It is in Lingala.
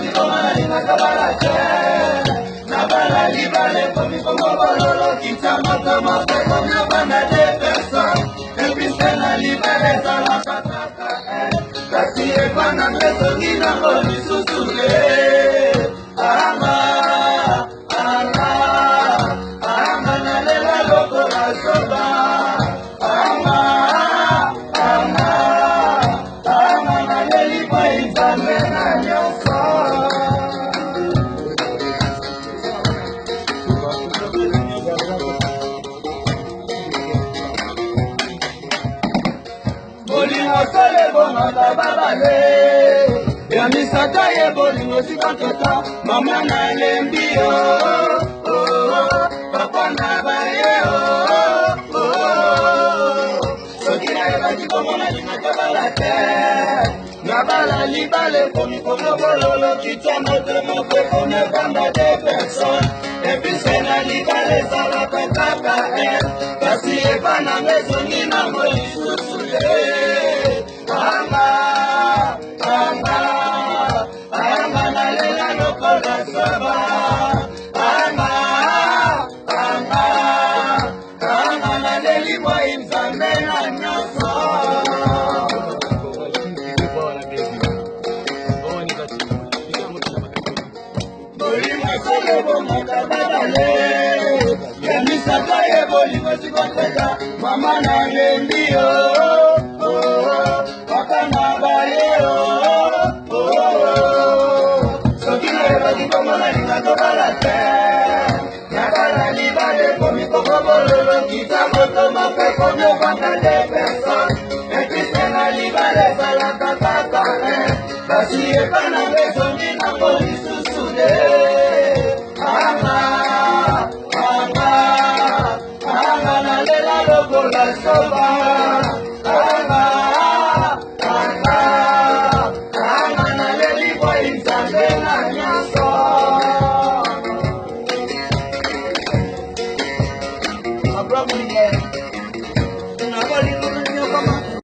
bakibomana linakabala te nabala libale komikomobolo kitsamaka mafeko nabana de personne ebisena libale zalakataka kasi ebana mesongi nango lisusu le anga nalela lokola soba anga naleli kwa izame na nyonso bolingo sole bongaka babale ya misaka ye bolingo sikaketa mama nalembi yo papa na baye soki nayebaki komona linakabala te nabala libale komikomobololo kitya motema mpe komebanda de personne epise na libale ezalaka kaka kasi ebana mezongi nango lisusu te anga nalela lokola soba anga naleli moi nzambe na nyonso bolingo solo bomaka babale ya misaka ye bolingo sikoteka mama nalembi yo papa na baye soki nayebaki komona linakobala te nabala libale komikokobololo kita motoma mpe komebanda de personne epise na libale ezalaka kaka kasi ebana bezongi nango lisusu de anga nalela lokola soba